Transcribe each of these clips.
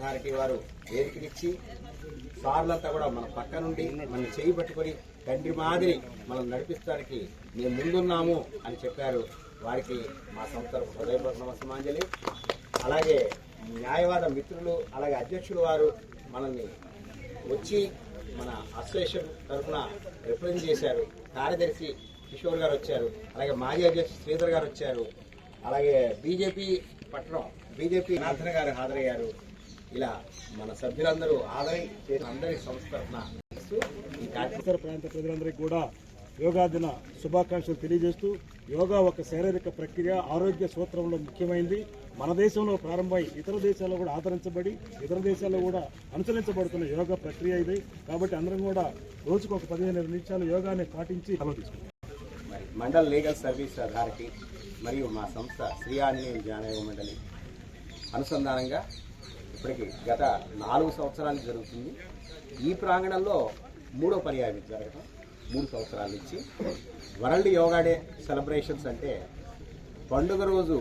Authority వారు వేదికనిచ్చి సార్లంతా కూడా మన పక్క నుండి మనం చేయి పట్టుకొని తండ్రి మాదిరి మనం నడిపించడానికి మేము ముందున్నాము అని చెప్పారు. వారికి మా సంస్థ హృదయపూర్వక నమస్సమాంజలి. అలాగే న్యాయవాద మిత్రులు అలాగే అధ్యక్షులు వారు మనల్ని వచ్చి మన అసోసియేషన్ తరఫున రిప్రజెంట్ చేశారు. కార్యదర్శి కిషోర్ గారు వచ్చారు, అలాగే మాజీ అధ్యక్షుడు శ్రీధర్ గారు వచ్చారు, అలాగే బీజేపీ పట్టణం బీజేపీ నాథన్ గారు హాజరయ్యారు. ఇలా మన సభ్యులందరూ హాజరై అందరి సంస్థ తరఫున ఈ ఉత్తర ప్రాంత ప్రజలందరికీ కూడా యోగా దిన శుభాకాంక్షలు తెలియజేస్తూ, యోగా ఒక శారీరక ప్రక్రియ, ఆరోగ్య సూత్రంలో ముఖ్యమైనది. మన దేశంలో ప్రారంభమై ఇతర దేశాల్లో కూడా ఆదరించబడి ఇతర దేశాల్లో కూడా అనుసరించబడుతున్న యోగా ప్రక్రియ ఇది. కాబట్టి అందరం కూడా రోజుకు ఒక 15 నిమిషాలు యోగాని పాటించి అమలు తీసుకుంటాం. మండల్ లీగల్ సర్వీస్ అథారిటీ మరియు మా సంస్థ శ్రీ ఆంజనేయ జ్ఞానయోగ మండలి అనుసంధానంగా ఇప్పటికి గత 4 సంవత్సరాలు జరుగుతుంది. ఈ ప్రాంగణంలో 3వ పర్యాయం జరగడం 3 సంవత్సరాల నుంచి. వరల్డ్ యోగా డే సెలబ్రేషన్స్ అంటే పండుగ రోజు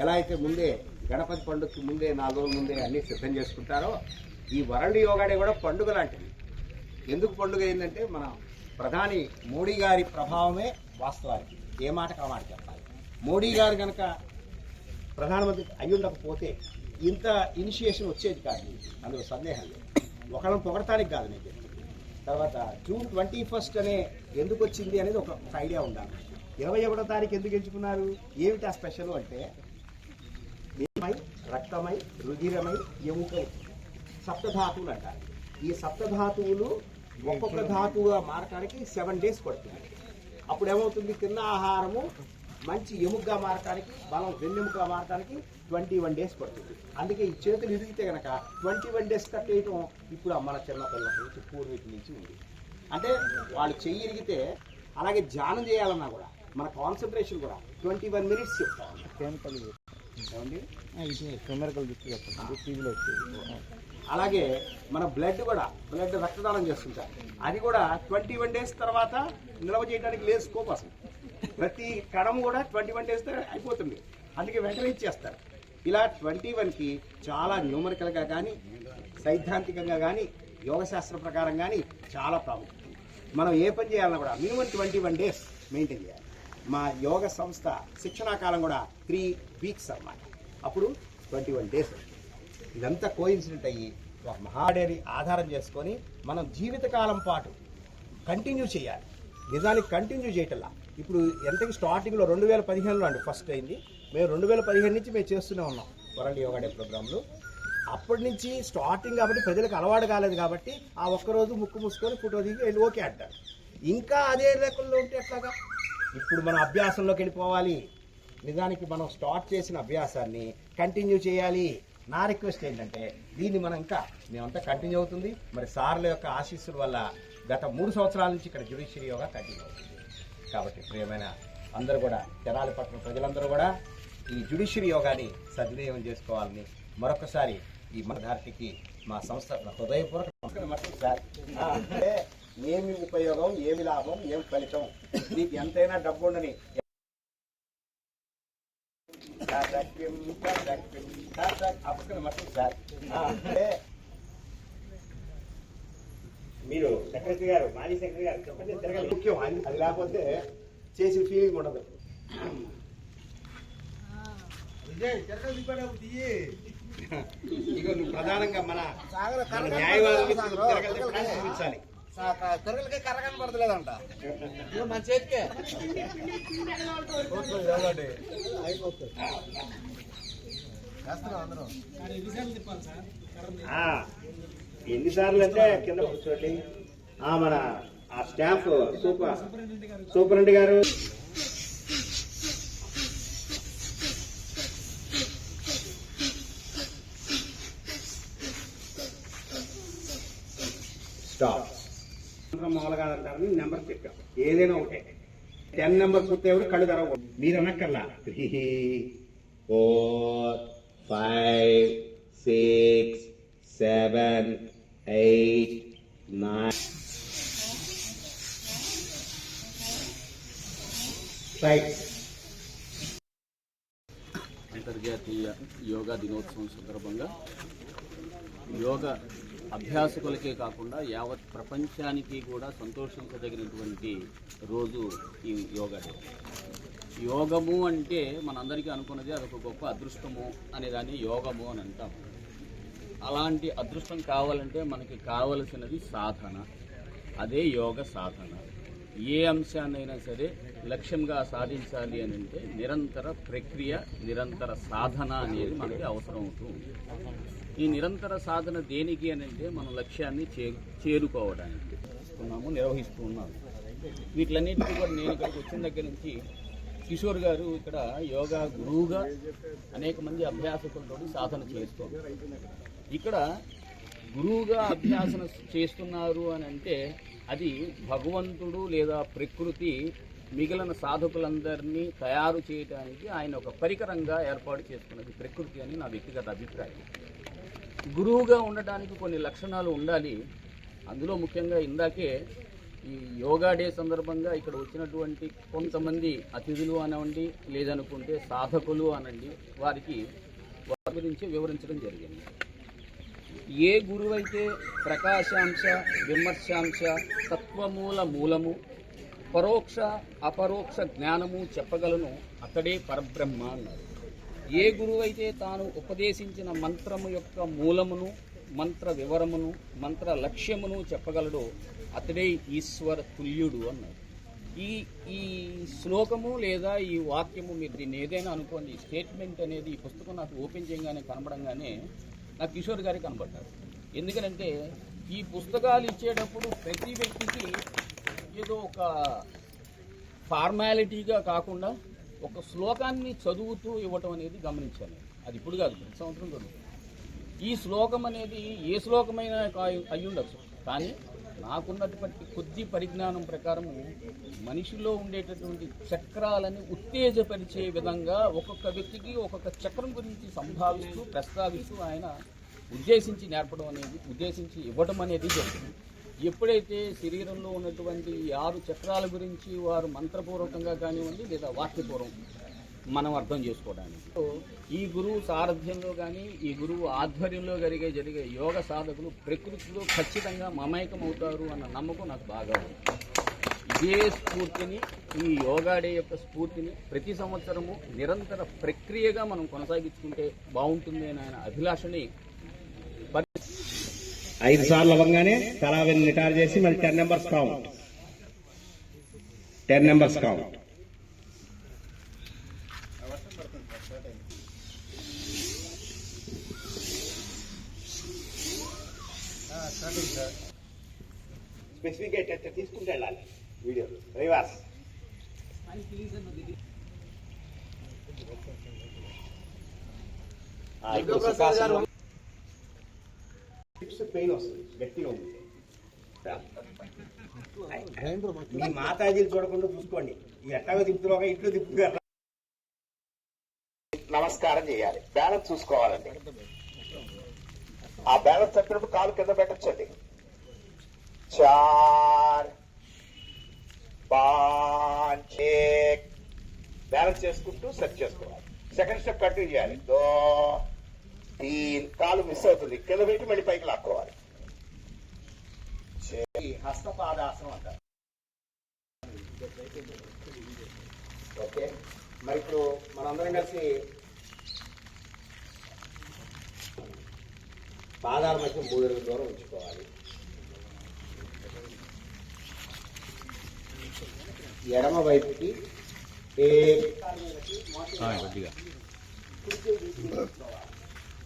ఎలా అయితే ముందే గణపతి పండుగకి ముందే 4 రోజుల ముందే అన్నీ సిద్ధం చేసుకుంటారో, ఈ వరల్డ్ యోగా డే కూడా పండుగ లాంటిది. ఎందుకు పండుగ ఏంటంటే మన ప్రధాని మోడీ గారి ప్రభావమే వాస్తవానికి. ఏ మాటకు ఆ మాట చెప్పాలి. మోడీ గారు కనుక ప్రధానమంత్రి అయి ఉండకపోతే ఇంత ఇనిషియేషన్ వచ్చేది కాదు, అందులో సందేహం లేదు. ఒకళ్ళని పొగడటానికి కాదు నేను చెప్పింది. తర్వాత జూన్ 21 అనే ఎందుకు వచ్చింది అనేది ఒక ఐడియా ఉండాలి. 21వ తారీఖు ఎందుకు ఎంచుకున్నారు, ఏమిటి ఆ స్పెషల్ అంటే దేహమై, రక్తమై, రుధిరమై, ఎముకై సప్తధాతువులు అంటారు. ఈ సప్తధాతువులు ఒక్కొక్క ధాతువుగా మారటానికి 7 days పడుతుంది. అప్పుడు ఏమవుతుంది, తిన్న ఆహారము మంచి ఎముకగా మారటానికి, బలం వెన్నెముకగా మారటానికి 21 days పడుతుంది. అందుకే ఈ చేతులు ఇరిగితే కనుక 21 days కట్టేయటం ఇప్పుడు మన చిన్నపిల్లల నుంచి పూర్వీకుల నుంచి ఉంది. అంటే వాళ్ళు చెయ్యి ఇరిగితే అలాగే ధ్యానం చేయాలన్నా కూడా మన కాన్సన్ట్రేషన్ కూడా 21 minutes చెప్తాం. అలాగే మన బ్లడ్ రక్తదానం చేస్తుంటారు. అది కూడా 21 days తర్వాత నిల్వ చేయడానికి లేదు స్కోప్. అసలు ప్రతి కణం కూడా 21 days అయిపోతుంది. అందుకే వెంటనే ఇచ్చేస్తారు. ఇలా 21కి చాలా న్యూమరికల్గా కానీ సైద్ధాంతికంగా కానీ యోగశాస్త్ర ప్రకారం కానీ చాలా ప్రాముఖ్యత. మనం ఏ పని చేయాలన్నా కూడా మినిమం 21 days మెయింటైన్ చేయాలి. మా యోగ సంస్థ శిక్షణా కాలం కూడా 3 weeks అన్నమాట. అప్పుడు 21 days. ఇదంతా కోఇన్సిడెంట్ అయ్యి ఒక మహాడేని ఆధారం చేసుకొని మనం జీవితకాలం పాటు కంటిన్యూ చేయాలి. నిజానికి కంటిన్యూ చేయటల్లా. ఇప్పుడు ఎంతకి స్టార్టింగ్లో 2015లో అండి ఫస్ట్ అయింది. మేము 2015 నుంచి మేము చేస్తూనే ఉన్నాం వరల్డ్ యోగా డే ప్రోగ్రాంలు. అప్పటి నుంచి స్టార్టింగ్ కాబట్టి ప్రజలకు అలవాటు కాలేదు కాబట్టి ఆ ఒక్కరోజు ముక్కు మూసుకొని ఫోటో దిగి వెళ్ళి ఓకే అంటారు. ఇంకా అదే లెక్కల్లో ఉంటే ఎట్లాగా? ఇప్పుడు మనం అభ్యాసంలోకి వెళ్ళిపోవాలి. నిజానికి మనం స్టార్ట్ చేసిన అభ్యాసాన్ని కంటిన్యూ చేయాలి. నా రిక్వెస్ట్ ఏంటంటే దీన్ని మనం మేమంతా కంటిన్యూ అవుతుంది. మరి సార్ల యొక్క ఆశీస్సుల వల్ల గత 3 సంవత్సరాల నుంచి ఇక్కడ జ్యుడిషియరీ యోగా కంటిన్యూ అవుతుంది. కాబట్టి ప్రియమైన అందరూ కూడా తెనాలి పట్టణ ప్రజలందరూ కూడా ఈ జ్యుడిషియరీ యోగాని సద్వినియోగం చేసుకోవాలని మరొకసారి ఈ అథారిటీకి మా సంస్థ హృదయపూర్వక అంటే ఏమి ఉపయోగం, ఏమి లాభం, ఏం ఫలితం, నీకు ఎంతైనా డబ్బు ఉండని మీరు సెక్రటరీ గారు, మాజీ సెక్రటరీ గారు చెప్పండి. తిరగాలి ముఖ్యం, అది లేకపోతే చేసిన ఫీలింగ్ ఉండదు. ఇక నువ్వు ప్రధానంగా మన న్యాయవాదులు చూపించాలి. తిరగలకే కర్ర కనపడతలేదంట మన చేతికే ఎన్నిసార్లు అంటే కింద కూర్చోండి. మన ఆ స్టాంప్ సూపరింటెండెంట్ గారు స్టాప్ మామూలుగా అంటారని నెంబర్ చెప్పాం. ఏదైనా ఒకటే 10 నెంబర్ పూర్తి ఎవరు కళ్ళు తెరవకూడదు. మీరు అనక్కర్లా 3, 4, 5, 6, 7, 8, 9 అంతర్జాతీయ యోగా దినోత్సవం సందర్భంగా యోగ అభ్యాసకులకే కాకుండా యావత్ ప్రపంచానికి కూడా సంతోషించదగినటువంటి రోజు ఈ యోగా డే. యోగము అంటే మనందరికీ అనుకున్నది అదొక గొప్ప అదృష్టము అనేదాన్ని యోగము అని అంటాం. అలాంటి అదృష్టం కావాలంటే మనకి కావలసినది సాధన. అదే యోగ సాధన. ఏ అంశాన్నైనా సరే లక్ష్యంగా సాధించాలి అని అంటే నిరంతర ప్రక్రియ, నిరంతర సాధన అనేది మనకి అవసరం అవుతూ ఉంటుంది. ఈ నిరంతర సాధన దేనికి అని అంటే మన లక్ష్యాన్ని చేరుకోవడానికి నిర్వహిస్తూ ఉన్నాము. వీటిలన్నింటినీ కూడా నేను ఇక్కడికి వచ్చిన దగ్గర నుంచి కిషోర్ గారు ఇక్కడ యోగా గురువుగా అనేక మంది అభ్యాసకులతో సాధన చేస్తున్నారు. ఇక్కడ గురువుగా అభ్యాసన చేస్తున్నారు అని అంటే అది భగవంతుడు లేదా ప్రకృతి మిగిలిన సాధకులందరినీ తయారు చేయడానికి ఆయన ఒక పరికరంగా ఏర్పాటు చేసుకున్నది ప్రకృతి అని నా వ్యక్తిగత అభిప్రాయం. గురువుగా ఉండటానికి కొన్ని లక్షణాలు ఉండాలి. అందులో ముఖ్యంగా ఇందాకే ఈ యోగా డే సందర్భంగా ఇక్కడ వచ్చినటువంటి కొంతమంది అతిథులు అనండి, లేదనుకుంటే సాధకులు అనండి, వారి గురించి వివరించడం జరిగింది. ఏ గురువైతే ప్రకాశాంశ, విమర్శాంశ, తత్వమూల మూలము, పరోక్ష అపరోక్ష జ్ఞానము చెప్పగలను అతడే పరబ్రహ్మ అన్నారు. ఏ గురువైతే తాను ఉపదేశించిన మంత్రము యొక్క మూలమును, మంత్ర వివరమును, మంత్ర లక్ష్యమును చెప్పగలడో అతడే ఈశ్వర తుల్యుడు అన్నారు. ఈ శ్లోకము లేదా ఈ వాక్యము, మీరు దీన్ని ఏదైనా అనుకోండి, ఈ స్టేట్మెంట్ అనేది ఈ పుస్తకం నాకు ఓపెన్ చేయగానే కనబడంగానే నాకు కిషోర్ గారి కనబడ్డారు. ఎందుకంటే ఈ పుస్తకాలు ఇచ్చేటప్పుడు ప్రతి వ్యక్తికి ఏదో ఒక ఫార్మాలిటీగా కాకుండా ఒక శ్లోకాన్ని చదువుతూ ఇవ్వటం అనేది గమనించాను. అది ఇప్పుడు కాదు, ప్రతి సంవత్సరం జరుగుతుంది. ఈ శ్లోకం అనేది ఏ శ్లోకమైనా అయి ఉండొచ్చు, కానీ నాకున్నటువంటి కొద్ది పరిజ్ఞానం ప్రకారము మనిషిలో ఉండేటటువంటి చక్రాలని ఉత్తేజపరిచే విధంగా ఒక్కొక్క వ్యక్తికి ఒక్కొక్క చక్రం గురించి ప్రస్తావిస్తూ ఆయన ఉద్దేశించి నేర్పడం అనేది, ఉద్దేశించి ఇవ్వడం అనేది జరుగుతుంది. ఎప్పుడైతే శరీరంలో ఉన్నటువంటి 6 చక్రాల గురించి వారు మంత్రపూర్వకంగా కానివ్వండి లేదా వాక్యపూర్వకం మనం అర్థం చేసుకోవడానికి, ఈ గురువు సారథ్యంలో కానీ ఈ గురువు ఆధ్వర్యంలో జరిగే యోగ సాధకులు ప్రకృతిలో ఖచ్చితంగా మమైకం అవుతారు అన్న నమ్మకం నాకు బాగా ఉంది. ఇదే స్ఫూర్తిని, ఈ యోగా డే యొక్క స్ఫూర్తిని ప్రతి సంవత్సరము నిరంతర ప్రక్రియగా మనం కొనసాగించుకుంటే బాగుంటుంది అని ఆయన అభిలాషని 5 సార్లు అవ్వగానే తలా రిటైర్ చేసి మళ్ళీ 10 నెంబర్స్ కౌంట్. స్పెసిఫిక్ అయితే తీసుకుంటే వెళ్ళాలి వీడియో రివర్స్. పెయిన్ వస్తుంది, గట్టిగా ఉంది. మీ మాతాజీలు చూడకుండా చూసుకోండి. ఎట్లాగో తిప్పుతున్నాగా ఇంట్లో తిప్పుతారు. నమస్కారం చేయాలి, బ్యాలెన్స్ చూసుకోవాలండి. ఆ బ్యాలెన్స్ తప్పినప్పుడు కాలు కింద పెట్టచ్చండి. 4 5 1 బ్యాలెన్స్ చేసుకుంటూ సెట్ చేసుకోవాలి. సెకండ్ స్టెప్ కంటిన్యూ చేయాలి. 2 3 కాలు మిస్ అవుతుంది, కింద పెట్టి మళ్ళీ పైకి లాక్కోవాలి. హస్తపాదాసనం అంటారు. ఓకే, మరి ఇప్పుడు మనందరం కలిసి పాదాల మధ్య 3 అడుగుల దూరం ఉంచుకోవాలి. ఎడమ వైపుకి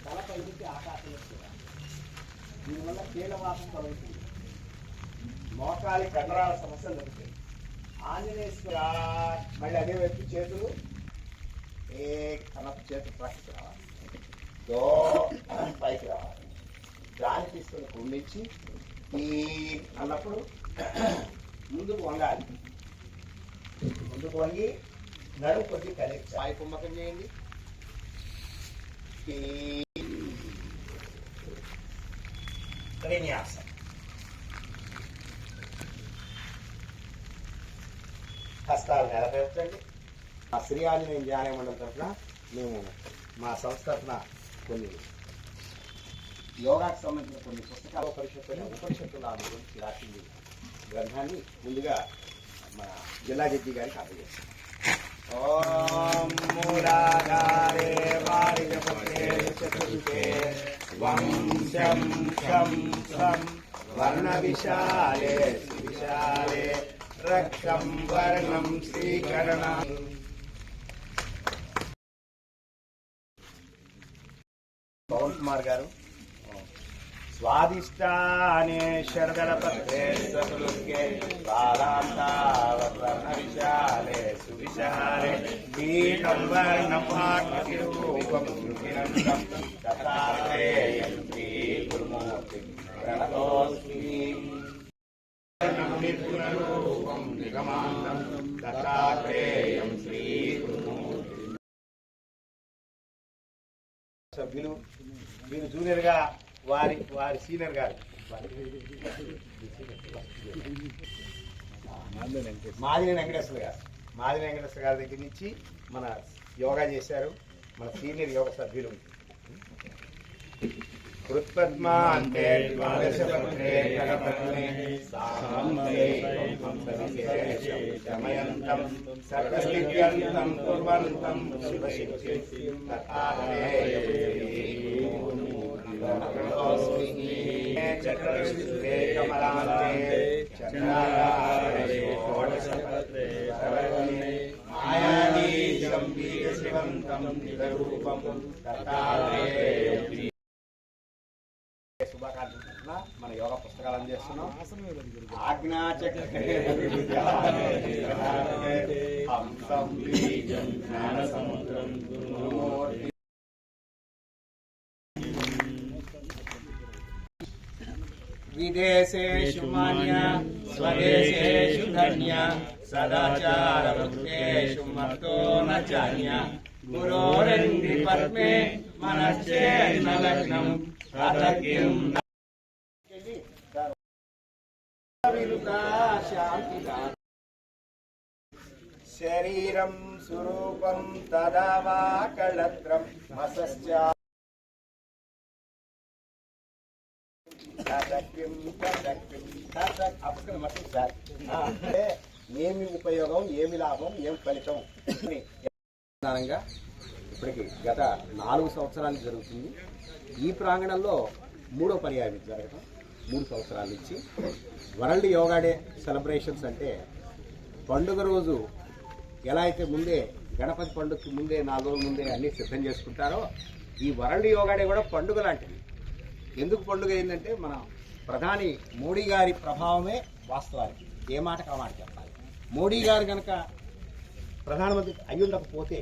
తలపైకి ఆకాశంలో దీనివల్ల కీలవాసం కలుగుతుంది. మోకాలి కండరాల సమస్యలు జరుగుతాయి. ఆంజనేయ మళ్ళీ అదే వైపు చేతులు కనప చేతులు పైకి రావాలి, పైకి రావాలి. గాలి తీసుకుని కుండించి అన్నప్పుడు ముందుకు వంగాలి. ముందుకు వంగి నడుము కొద్దిగా కలిగి వాయు కుంభకం చేయండి. శ్రీనివాసం హస్తాలు నెరవేర్చండి. మా శ్రీ ఆంజనేయ ధ్యాన మండలి తరఫున మేము మా సంస్థ తరఫున కొన్ని యోగాకు సంబంధించిన కొన్ని పుస్తకాల ఉపనిషత్తుల గురించి రాసింది గ్రంథాన్ని ముందుగా మన జిల్లా జడ్జి గారికి అందజేస్తాం. ఓం మూలాధారే వారిజపతే చతుర్తే వం శం శం శం వర్ణ విశాలే విశాలే రక్తం వర్ణం శ్రీకరణ. పవన్ కుమార్ గారు స్వాదిష్టానే శరదలపత్రే సతులుకే బాలాంతావర్ణ విశాలే సువిశాలే పీఠం వర్ణపాఠ్యరూపం రుచిరంతం దత్తాత్రేయం శ్రీ గురుమూర్తి ప్రణతోస్మి. నిర్గుణరూపం నిగమాంతం దత్తాత్రేయం శ్రీ గురుమూర్తి. సభ్యులు వీరు జూనియర్ గా వారి సీనియర్ గారు మాదిని వెంకటేశ్వర గారి దగ్గర నుంచి మన యోగా చేశారు. మన సీనియర్ యోగ సభ్యులు కృత్పద్మాంతే శమయంతం సర్వసిద్ధ్యంతం కుర్వంతం శివశక్తిం చక్రశిరే కమలాంతే చంద్రాకారే షోడశపత్రే మాయానీశం వీరశివంతం నిజరూపం దత్తాత్రేయం. శుభాకాంక్షలు. మన యోగా పుస్తకాలు అందజేస్తున్నాం. ఆజ్ఞాచక్రే హంసం బీజం జ్ఞానసముద్రం గురుమూర్తి. విదేశేషు మాన్య స్వదేశేషు ధన్య సదాచార వృత్తేషు మతో న చాన్య గురోరంగ్రి పద్మే మనశ్చేన్న లగ్నం తదకిం శరీరం స్వరూపం తదా వా కళత్రం మసశ్చ ఏమి ఉపయోగం, ఏమి లాభం, ఏం ఫలితం ప్రధానంగా ఇప్పటికి గత 4 సంవత్సరాలు జరుగుతుంది. ఈ ప్రాంగణంలో 3వ పర్యాయం జరగడం. 3 సంవత్సరాల నుంచి వరల్డ్ యోగా డే సెలబ్రేషన్స్ అంటే పండుగ రోజు ఎలా అయితే ముందే గణపతి పండుగకి ముందే 4 రోజుల ముందే అన్నీ సిద్ధం చేసుకుంటారో ఈ వరల్డ్ యోగా డే కూడా పండుగ లాంటిది. ఎందుకు పండుగ ఏంటంటే మన ప్రధాని మోడీ గారి ప్రభావమే వాస్తవానికి. ఏ మాటకు ఆ మాట చెప్పాలి. మోడీ గారు కనుక ప్రధానమంత్రి అయ్యుండకపోతే